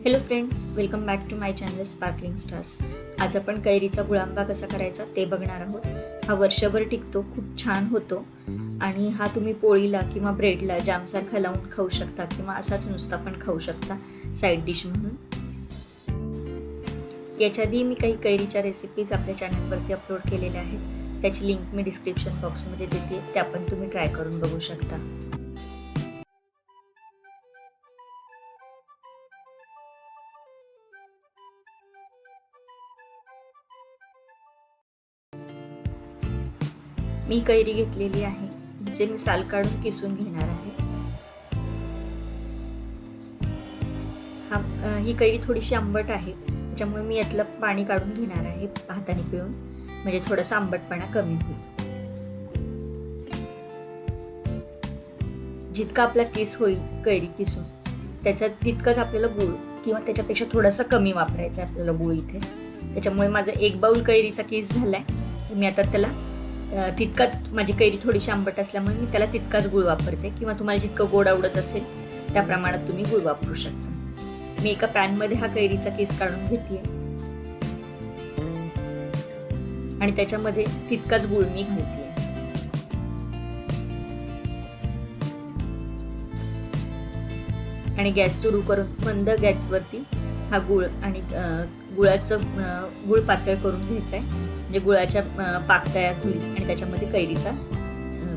Hello friends, welcome back to my channel sparkling stars. आज आपण कैरीचा गुळांबा कसा करायचा ते बघणार आहोत। हा वर्षभर टिकतो, खूप छान होतो आणि हा तुम्ही पोळीला किंवा ब्रेडला जामसारखा लावून खाऊ शकता किंवा असाच नुसता पण खाऊ शकता साईड डिश म्हणून। याच्या आधी मी काही कैरीच्या रेसिपीज आपल्या चॅनलवरती अपलोड केलेल्या आहेत, त्याची लिंक मी डिस्क्रिप्शन बॉक्समध्ये देते, त्या पण तुम्ही ट्राय करून बघू शकता। मी कैरी घेतलेली आहे, जे मी साल काढून किसून घेणार आहे। ही कैरी थोडीशी आंबट आहे, त्याच्यामुळे मी यातलं पाणी काढून घेणार आहे हाताने पिळून, म्हणजे थोडासा आंबटपणा कमी होईल। जितका आपला किस होईल कैरी किसून त्याच्यात तितकंच आपल्याला गूळ किंवा त्याच्यापेक्षा थोडासा कमी वापरायचा आहे आपल्याला गूळ इथे। त्याच्यामुळे माझा 1 बाउल कैरीचा किस झालाय, तर मी आता त्याला तितकाच, माझी कैरी थोडीशी आंबट असल्यामुळे मी त्याला तितकाच गूळ वापरते, किंवा तुम्हाला जितकं गोड आवडत असेल त्या प्रमाणात तुम्ही गूळ वापरू शकता। मी एका पॅन मध्ये हा कैरीचा किस काढून घेतलीये आणि त्याच्यामध्ये तितकाच गूळ मी घालतेय। आणि गॅस सुरू करून मंद गॅसवरती हा गूळ आणि गूळ पातळ करून घ्यायचा आहे, म्हणजे गुळाच्या पाक तयार होईल आणि त्याच्यामध्ये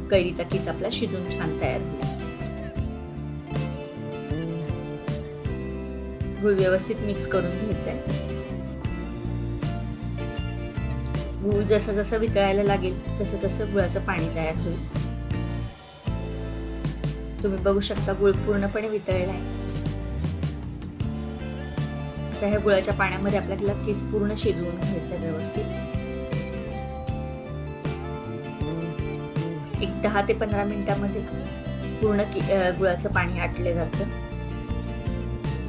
कैरीचा किस आपला शिजून छान तयार होईल। गूळ व्यवस्थित मिक्स करून घ्यायचा आहे। गूळ जसा जसा वितळायला लागेल तसं तसं गुळाचं पाणी तयार होईल। तुम्ही बघू शकता गूळ पूर्णपणे वितळला आहे। आता ह्या गुळाच्या पाण्यामध्ये आपल्याला किस पूर्ण शिजवून घ्यायचा व्यवस्थित। एक 10 ते 15 मिनिटांमध्ये पूर्ण गुळाचं पाणी आटले जातं।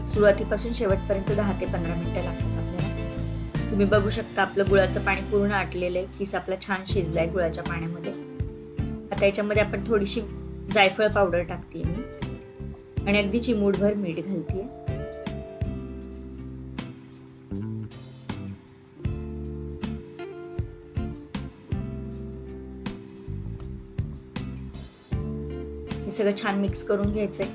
सुरुवातीपासून शेवटपर्यंत 10 ते 15 मिनिटं लागतात आपल्याला। तुम्ही बघू शकता आपलं गुळाचं पाणी पूर्ण आटलेलं आहे, किस आपला छान शिजलाय गुळाच्या पाण्यामध्ये। आता याच्यामध्ये आपण थोडीशी जायफळ पावडर टाकते मी आणि अगदी चिमूटभर मीठ घालते। हे सगळं छान मिक्स करून घ्यायचंय।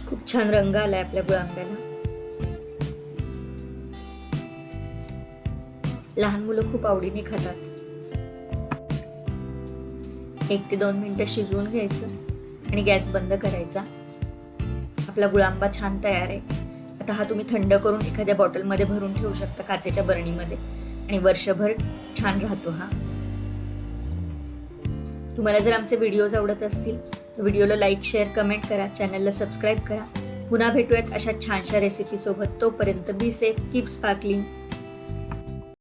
खूप छान रंग आलाय आपल्या गुळांब्याला। लहान मुलं खूप आवडीने खातात। 1 ते 2 मिनिटं शिजवून घ्यायचं आणि गॅस बंद करायचा। आपला गुळांबा छान तयार आहे। आता हा तुम्ही थंड करून एखाद्या बॉटलमध्ये भरून ठेवू शकता, काचेच्या बरणीमध्ये, आणि वर्षभर छान राहतो हा। तुम्हाला जर आमचे व्हिडिओज आवडत असतील तर व्हिडिओला लाईक, शेअर, कमेंट करा, चॅनलला सबस्क्राईब करा। पुन्हा भेटूयात अशा छानशा रेसिपी सोबत। तोपर्यंत बी सेफ, कीप स्पार्कलिंग।